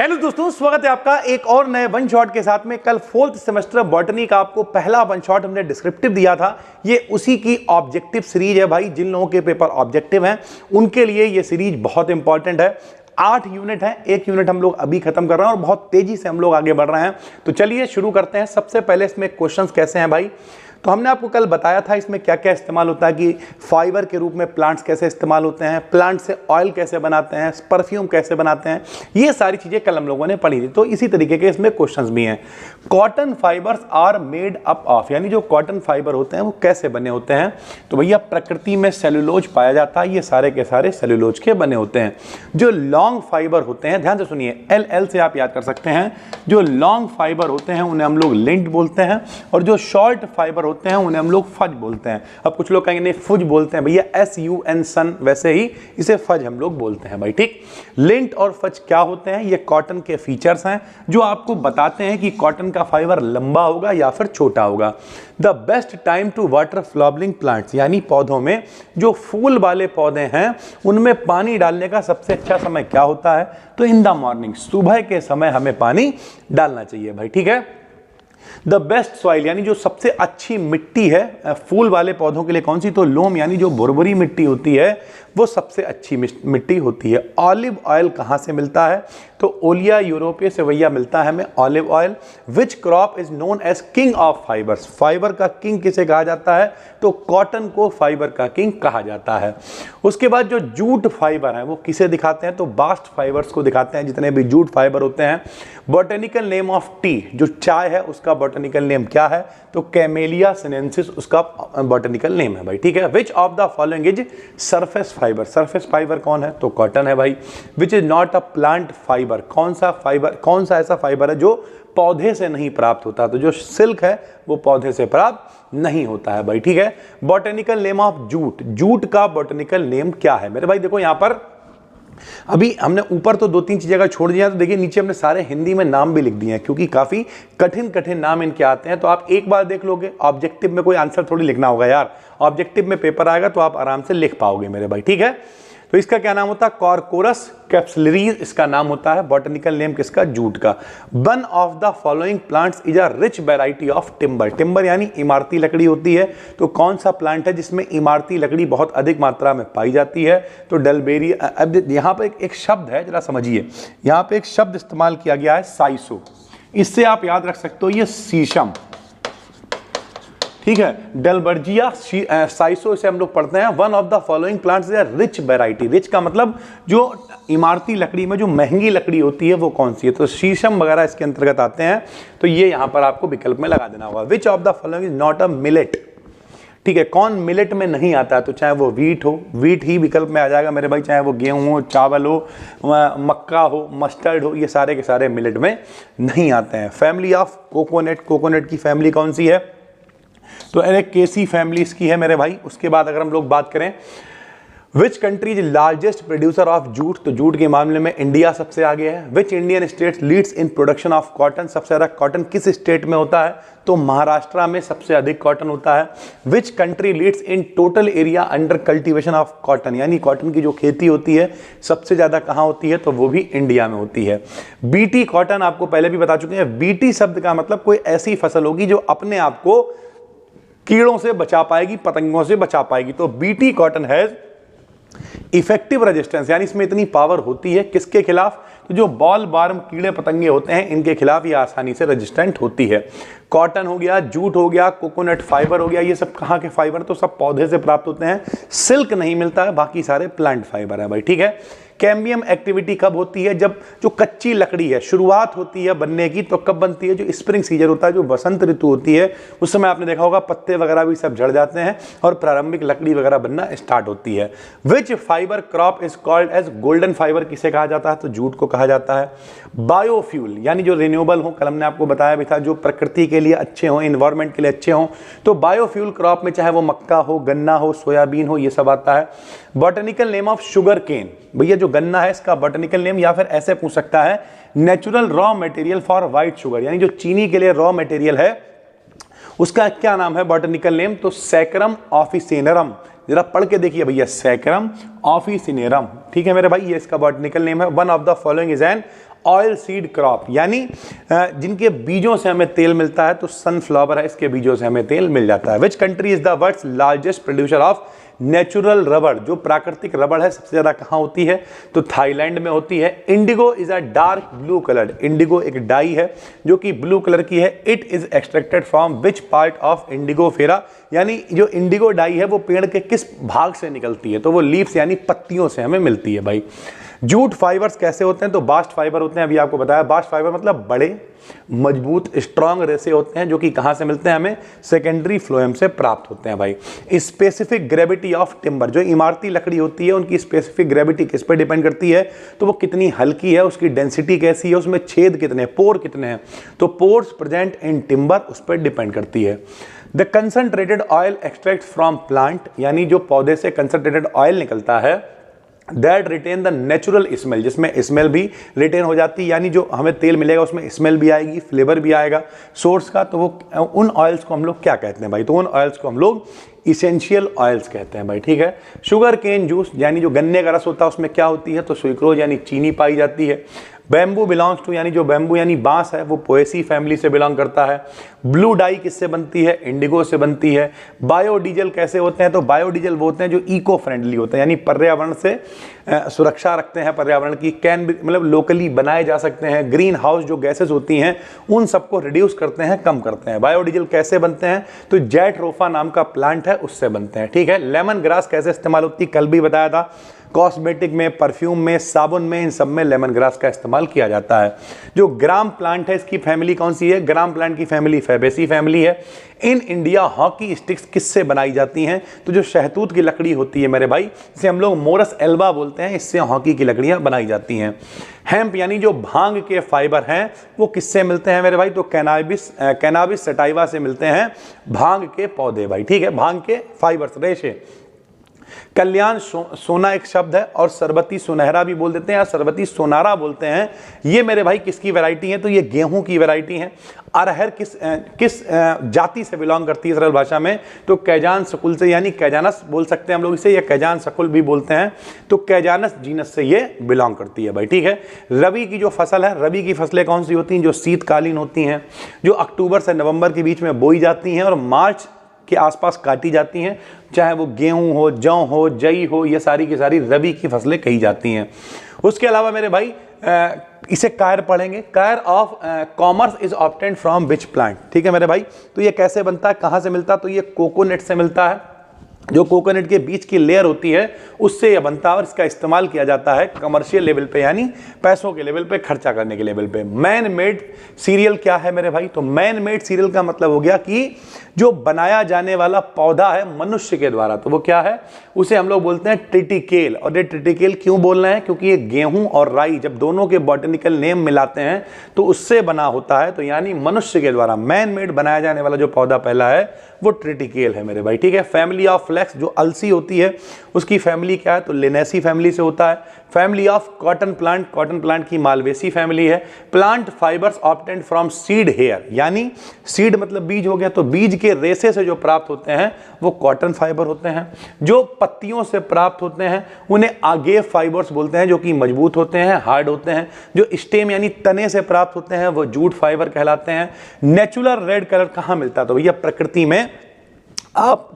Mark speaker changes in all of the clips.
Speaker 1: Hello दोस्तों, स्वागत है आपका एक और नए वन शॉट के साथ में। कल 4th सेमेस्टर बॉटनी का आपको पहला वन शॉट हमने डिस्क्रिप्टिव दिया था। ये उसी की ऑब्जेक्टिव सीरीज है भाई। जिन लोगों के पेपर ऑब्जेक्टिव हैं उनके लिए ये सीरीज बहुत इंपॉर्टेंट है। 8 यूनिट है, 1 यूनिट हम लोग अभी खत्म कर रहे हैं और बहुत तेजी से हम लोग आगे बढ़ रहे हैं। तो चलिए शुरू करते हैं। सबसे पहले इसमें क्वेश्चंस कैसे हैं भाई, तो हमने आपको कल बताया था इसमें क्या क्या इस्तेमाल होता है कि फाइबर के रूप में प्लांट्स कैसे इस्तेमाल होते हैं, प्लांट से ऑयल कैसे बनाते हैं, परफ्यूम कैसे बनाते हैं, ये सारी चीज़ें कल हम लोगों ने पढ़ी थी। तो इसी तरीके के इसमें क्वेश्चंस भी हैं। Cotton fibres are made up of, यानी जो कॉटन फाइबर होते हैं वो कैसे बने होते हैं। तो भैया प्रकृति में सेलुलोज पाया जाता है, ये सारे के सारे सेलुलोज के बने होते हैं। जो लॉन्ग फाइबर होते हैं, ध्यान से सुनिए, LL से आप याद कर सकते हैं। जो लॉन्ग फाइबर होते हैं उन्हें हम लोग लिंट बोलते हैं और जो शॉर्ट फाइबर होते हैं उन्हें हम लोग फज बोलते हैं। अब कुछ लोग कहेंगे नहीं फुज बोलते हैं भैया, SUN सन, वैसे ही इसे फज हम लोग बोलते हैं भाई, ठीक। लिंट और फज क्या होते हैं, ये कॉटन के फीचर्स हैं जो आपको बताते हैं कि कॉटन का फाइबर लंबा होगा या फिर छोटा होगा। The best time to water flowering plants, यानी पौधों में जो फूल वाले पौधे हैं उनमें पानी डालने का सबसे अच्छा समय क्या होता है, तो इन द मॉर्निंग, सुबह के समय हमें पानी डालना चाहिए भाई, ठीक है। द बेस्ट सॉइल, यानी जो सबसे अच्छी मिट्टी है फूल वाले पौधों के लिए कौन सी, तो लोम, यानी जो भुरभुरी मिट्टी होती है वो सबसे अच्छी मिट्टी होती है। ऑलिव ऑयल कहाँ से मिलता है, तो ओलिया यूरोपिया से भैया मिलता है हमें olive oil. Which crop is known as king of fibres, fibre का किंग किसे कहा जाता है, तो कॉटन को फाइबर का किंग कहा जाता है। उसके बाद जो जूट फाइबर है वो किसे दिखाते हैं, तो बास्ट फाइबर्स को दिखाते हैं, जितने भी जूट फाइबर होते हैं। बॉटनिकल नेम ऑफ टी, जो चाय है उसका बॉटनिकल नेम क्या है, तो कैमेलिया सिनेंसिस उसका बॉटनिकल नेम है भाई, ठीक है। Which of the following is surface fibre, surface fibre कौन है, तो कॉटन है भाई। Which is not a plant fibre, कौन सा ऐसा फाइबर है जो पौधे से नहीं प्राप्त होता, तो जो सिल्क है वो पौधे से प्राप्त नहीं होता है भाई, ठीक है। Botanical name of jute, jute का बॉटनिकल नेम क्या है मेरे भाई। देखो यहां पर अभी हमने ऊपर तो 2-3 चीजें का छोड़ दिया, तो देखिए नीचे हमने सारे हिंदी में नाम भी लिख दिए हैं क्योंकि काफी कठिन कठिन नाम इनके आते हैं। तो आप एक बार देख लोगे, ऑब्जेक्टिव में कोई आंसर थोड़ी लिखना होगा यार, ऑब्जेक्टिव में पेपर आएगा तो आप आराम से लिख पाओगे मेरे भाई, ठीक है। तो इसका क्या नाम होता है, कॉर्कोरस कैप्सुलरीज इसका नाम होता है। बॉटनिकल नेम किसका, जूट का। One of the following plants is a rich variety of timber, timber यानी इमारती लकड़ी होती है, तो कौन सा प्लांट है जिसमें इमारती लकड़ी बहुत अधिक मात्रा में पाई जाती है, तो डलबेरिया। अब यहाँ पे एक शब्द है, जरा समझिए, यहाँ पे एक शब्द इस्तेमाल किया गया है साइसो, इससे आप याद रख सकते हो ये शीशम, ठीक है। डलबर्जिया साइसो इसे हम लोग पढ़ते हैं। One of the following plants is rich variety, rich का मतलब जो इमारती लकड़ी में जो महंगी लकड़ी होती है वो कौन सी है, तो शीशम वगैरह इसके अंतर्गत आते हैं। तो ये यहां पर आपको विकल्प में लगा देना होगा। Which of the following is not a millet, ठीक है, कौन मिलेट में नहीं आता है, तो चाहे वो वीट हो, वीट ही विकल्प में आ जाएगा मेरे भाई, चाहे वो गेहूं हो, चावल हो, मक्का हो, मस्टर्ड हो, ये सारे के सारे मिलेट में नहीं आते हैं। फैमिली ऑफ कोकोनट, कोकोनट की फैमिली कौन सी है, तो केसी फैमिली इसकी है मेरे भाई। उसके बाद अगर हम लोग बात करें विच country is largest producer of jute, तो जूट के मामले में इंडिया सबसे आगे है। Which Indian state leads in production of cotton, सबसे ज्यादा कॉटन किस स्टेट में होता है, तो महाराष्ट्र में सबसे अधिक कॉटन होता है। Which country leads in total area under cultivation of cotton, यानी कॉटन की जो खेती होती है सबसे ज्यादा कहां होती है, तो वो भी इंडिया में होती है। बीटी कॉटन आपको पहले भी बता चुके हैं, बीटी शब्द का मतलब कोई ऐसी फसल होगी जो अपने आप को कीड़ों से बचा पाएगी, पतंगों से बचा पाएगी, तो BT cotton has effective resistance, यानी इसमें इतनी पावर होती है किसके खिलाफ, तो जो बॉल बार्म कीड़े पतंगे होते हैं इनके खिलाफ ये आसानी से रेजिस्टेंट होती है। कॉटन हो गया, जूट हो गया, कोकोनट फाइबर हो गया, ये सब कहाँ के फाइबर, तो सब पौधे से प्राप्त होते हैं। सिल्क नहीं मिलता है, बाकी सारे प्लांट फाइबर है भाई, ठीक है। कैम्बियम एक्टिविटी कब होती है, जब जो कच्ची लकड़ी है शुरुआत होती है बनने की, तो कब बनती है, जो स्प्रिंग सीजन होता है, जो बसंत ऋतु होती है, उस समय आपने देखा होगा पत्ते वगैरह भी सब झड़ जाते हैं और प्रारंभिक लकड़ी वगैरह बनना स्टार्ट होती है। Which fibre crop is called as golden fibre, किसे कहा जाता है, तो जूट को कहा जाता है। बायोफ्यूल, यानी जो रिन्यूएबल हो, कल हमने आपको बताया भी था, जो प्रकृति के लिए अच्छे हों, इन्वायरमेंट के लिए अच्छे हों, तो बायोफ्यूल क्रॉप में चाहे वो मक्का हो, गन्ना हो, सोयाबीन हो, ये सब आता है। Botanical name of sugarcane, भैया जो गन्ना है इसका बॉटनिकल नेम, या फिर ऐसे पूछ सकता है natural raw material for white sugar, यानी जो चीनी के लिए रॉ मटेरियल है उसका क्या नाम है बॉटनिकल नेम, तो सैकरम ऑफिसिनेरम। जरा पढ़ के देखिए भैया, सैकरम ऑफिसिनेरम, ठीक है मेरे भाई, ये इसका बॉटनिकल नेम है। One of the following is an oil seed crop, यानी जिनके बीजों से हमें तेल मिलता है, तो सनफ्लावर है, इसके बीजों से हमें तेल मिल जाता है। Which country is the world's largest producer of natural rubber, जो प्राकृतिक रबर है सबसे ज्यादा कहां होती है, तो थाईलैंड में होती है। Indigo is a dark blue colour, Indigo एक डाई है जो कि ब्लू कलर की है। It is extracted from which part of Indigo फेरा, यानी जो इंडिगो डाई है वो पेड़ के किस भाग से निकलती है, तो वो लीव्स यानी पत्तियों से हमें मिलती है भाई। जूट फाइबर्स कैसे होते हैं, तो बास्ट फाइबर होते हैं, अभी आपको बताया। बास्ट फाइबर मतलब बड़े मजबूत स्ट्रॉन्ग रेसे होते हैं जो कि कहां से मिलते हैं, हमें सेकेंडरी फ्लोएम से प्राप्त होते हैं भाई। स्पेसिफिक ग्रेविटी ऑफ टिम्बर, जो इमारती लकड़ी होती है उनकी स्पेसिफिक ग्रेविटी किस पर डिपेंड करती है, तो वो कितनी हल्की है, उसकी डेंसिटी कैसी है, उसमें छेद कितने, पोर कितने हैं, तो पोर्स प्रेजेंट इन टिम्बर उस पर डिपेंड करती है। The concentrated oil extract from plant, यानी जो पौधे से कंसंट्रेटेड ऑयल निकलता है, that retain the natural smell, जिसमें स्मेल भी रिटेन हो जाती है, यानी जो हमें तेल मिलेगा उसमें स्मेल भी आएगी, फ्लेवर भी आएगा सोर्स का, तो वो उन ऑयल्स को हम लोग क्या कहते हैं भाई, तो उन ऑयल्स को हम लोग इसेंशियल ऑयल्स कहते हैं भाई, ठीक है। शुगर केन जूस, यानी जो गन्ने का रस होता है उसमें क्या होती है, तो सुक्रोज यानी चीनी पाई जाती है। बैम्बू बिलोंग्स टू, यानी जो बैम्बू यानी बांस है वो पोएसी फैमिली से बिलोंग करता है। ब्लू डाई किससे बनती है, इंडिगो से बनती है। बायोडीजल कैसे होते हैं, तो बायोडीजल वो होते हैं जो इको फ्रेंडली होते हैं, यानी पर्यावरण से सुरक्षा रखते हैं पर्यावरण की। कैन मतलब लोकली बनाए जा सकते हैं। ग्रीन हाउस जो गैसेस होती हैं उन सबको रिड्यूस करते हैं, कम करते हैं। बायोडीजल कैसे बनते हैं, तो जेट रोफा नाम का प्लांट है उससे बनते हैं, ठीक है। लेमन ग्रास कैसे इस्तेमाल होती है, कल भी बताया था। कॉस्मेटिक में, परफ्यूम में, साबुन में, इन सब में लेमन ग्रास का इस्तेमाल किया जाता है। जो ग्राम प्लांट है इसकी फैमिली कौन सी है, ग्राम प्लांट की फैमिली फैबेसी फैमिली है। इन इंडिया हॉकी स्टिक्स किससे बनाई जाती हैं, तो जो शहतूत की लकड़ी होती है मेरे भाई, इसे हम लोग मोरस एल्बा बोलते हैं, इससे हॉकी की लकड़ियां बनाई जाती हैं। हेम्प यानी जो भांग के फाइबर हैं वो किससे मिलते हैं मेरे भाई, तो कैनाबिस सटाइवा से मिलते हैं भांग के पौधे भाई, ठीक है, भांग के फाइबर्स रेशे। कल्याण सोना एक शब्द है, और सरबती सुनहरा भी बोल देते हैं या सरबती सोनारा बोलते हैं। ये मेरे भाई किसकी वैरायटी है, तो ये गेहूं की वैरायटी है। अरहर किस जाति से बिलोंग करती है सरल भाषा में, तो कैजान सकुल से, यानी कैजानस बोल सकते हैं हम लोग इसे, या कैजान सकुल भी बोलते हैं, तो कैजानस जीनस से ये बिलोंग करती है भाई, ठीक है। रबी की जो फसल है, रबी की फसलें कौन सी होती हैं, जो शीतकालीन होती हैं, जो अक्टूबर से नवंबर के बीच में बोई जाती हैं और मार्च के आसपास काटी जाती हैं, चाहे वो गेहूं हो, जौ हो, जई हो, ये सारी की सारी रबी की फसलें कही जाती हैं। उसके अलावा मेरे भाई इसे कायर पढ़ेंगे। कायर of commerce is obtained from which plant, ठीक है मेरे भाई। तो ये कैसे बनता है, कहां से मिलता है, तो ये कोकोनट से मिलता है। जो कोकोनट के बीच की लेयर होती है उससे यह बनता है और इसका इस्तेमाल किया जाता है कमर्शियल लेवल पे, यानी पैसों के लेवल पे, खर्चा करने के लेवल पे। मैन मेड सीरियल क्या है मेरे भाई, तो मैन मेड सीरियल का मतलब हो गया कि जो बनाया जाने वाला पौधा है मनुष्य के द्वारा, तो वो क्या है, उसे हम लोग बोलते हैं ट्रिटिकेल। और ये ट्रिटिकेल क्यों बोल रहे हैं, क्योंकि ये गेहूं और राई जब दोनों के बॉटनिकल नेम मिलाते हैं तो उससे बना होता है, तो यानी मनुष्य के द्वारा मैन मेड बनाया जाने वाला जो पौधा पहला है वो ट्रिटिकेल है मेरे भाई, ठीक है। फैमिली ऑफ फ्लैक्स, जो अलसी होती है उसकी फैमिली क्या है, तो लिनेसी फैमिली से होता है। Family of cotton plant, cotton plant की मालवेसी फैमिली है। Plant fibres obtained from seed hair, यानी सीड मतलब बीज हो गया, तो बीज के रेसे से जो प्राप्त होते हैं वो कॉटन फाइबर होते हैं। जो पत्तियों से प्राप्त होते हैं उन्हें आगे फाइबर्स बोलते हैं, जो कि मजबूत होते हैं, हार्ड होते हैं। जो स्टेम यानी तने से प्राप्त होते हैं वो जूट फाइबर कहलाते हैं। नेचुरल रेड कलर कहां मिलता है, तो भैया प्रकृति में आप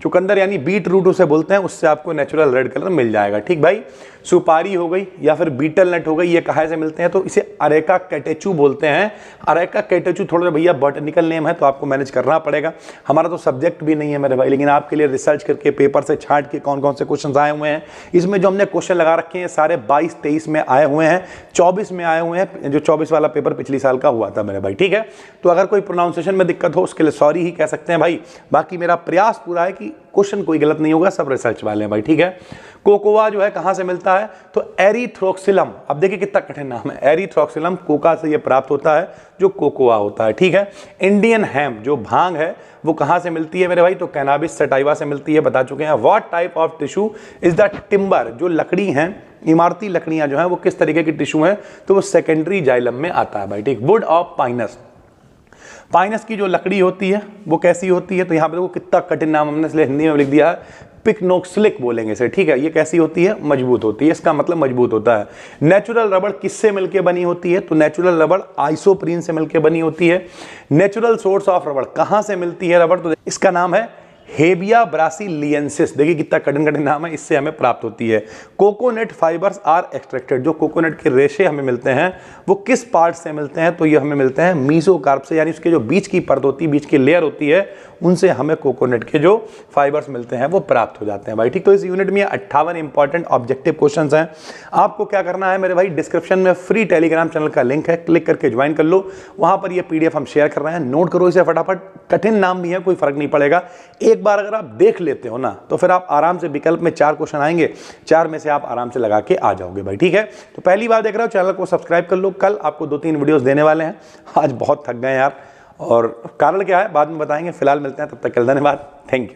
Speaker 1: चुकंदर यानी बीट रूट उसे बोलते हैं, उससे आपको नेचुरल रेड कलर मिल जाएगा, ठीक भाई। सुपारी हो गई या फिर बीटल नट हो गई, ये कहाँ से मिलते हैं, तो इसे अरेका कैटेचू बोलते हैं। अरेका कैटेचू थोड़ा भैया बॉटनिकल नेम है तो आपको मैनेज करना पड़ेगा, हमारा तो सब्जेक्ट भी नहीं है मेरे भाई, लेकिन आपके लिए रिसर्च करके पेपर से छांट के कौन कौन से क्वेश्चन आए हुए हैं, इसमें जो हमने क्वेश्चन लगा रखे हैं सारे 22-23 में आए हुए हैं, 24 में आए हुए हैं, जो 24 वाला पेपर पिछली साल का हुआ था मेरे भाई, ठीक है। तो अगर कोई प्रोनाउंसिएशन में दिक्कत हो उसके लिए सॉरी ही कह सकते हैं भाई, बाकी मेरा प्रयास पूरा है कि क्वेश्चन कोई गलत नहीं होगा, सब रिसर्च वाले हैं भाई, ठीक है। कोकोआ जो है कहां से मिलता है, तो एरीथ्रोक्सिलम, अब देखिए कितना कठिन नाम है, एरीथ्रोक्सिलम कोका से ये प्राप्त होता है जो कोकोआ होता है, ठीक है। इंडियन हेम्प जो भांग है वो कहां से मिलती है मेरे भाई, तो कैनाबिस सटाइवा से मिलती है, बता चुके हैं। What type of tissue is the timber, जो लकड़ी हैं, इमारती लकड़ियां जो हैं वो किस तरीके की टिश्यू हैं, तो वो सेकेंडरी जाइलम में आता है भाई, ठीक। वुड ऑफ पाइनस, पाइनस की जो लकड़ी होती है वो कैसी होती है, तो यहाँ पे देखो कितना कठिन नाम हमने इसलिए हिंदी में लिख दिया है, पिकनोक्सिलिक बोलेंगे इसे, ठीक है। ये कैसी होती है, मजबूत होती है, इसका मतलब मजबूत होता है। नेचुरल रबड़ किससे मिलकर बनी होती है, तो नेचुरल रबड़ आइसोप्रीन से मिलकर बनी होती है। नेचुरल सोर्स ऑफ रबड़, कहां से मिलती है रबड़, तो इसका नाम है हेबिया ब्रासिलियंसिस, देखिए कितना कठिन कठिन नाम है, इससे हमें प्राप्त होती है। कोकोनट फाइबर्स आर एक्सट्रैक्टेड, जो कोकोनट के रेशे हमें मिलते हैं वो किस पार्ट से मिलते हैं, तो ये हमें मिलते हैं मीसोकार्प से, यानी उसके जो बीच की परत होती है, बीच की लेयर होती है, उनसे हमें कोकोनट के जो फाइबर्स मिलते हैं वो प्राप्त हो जाते हैं भाई, ठीक। तो इस यूनिट में 58 इंपॉर्टेंट ऑब्जेक्टिव क्वेश्चंस हैं। आपको क्या करना है मेरे भाई, डिस्क्रिप्शन में फ्री टेलीग्राम चैनल का लिंक है, क्लिक करके ज्वाइन कर लो, वहां पर ये पीडीएफ हम शेयर कर रहे हैं, नोट करो इसे फटाफट। कठिन नाम भी है, कोई फर्क नहीं पड़ेगा, एक बार अगर आप देख लेते हो ना तो फिर आप आराम से विकल्प में 4 क्वेश्चन आएंगे, 4 में से आप आराम से लगा के आ जाओगे भाई, ठीक है। तो पहली बार देख रहे हो चैनल को सब्सक्राइब कर लो, कल आपको 2-3 वीडियोस देने वाले हैं, आज बहुत थक गए यार, और कारण क्या है बाद में बताएंगे, फिलहाल मिलते हैं, तब तक के लिए धन्यवाद, थैंक यू।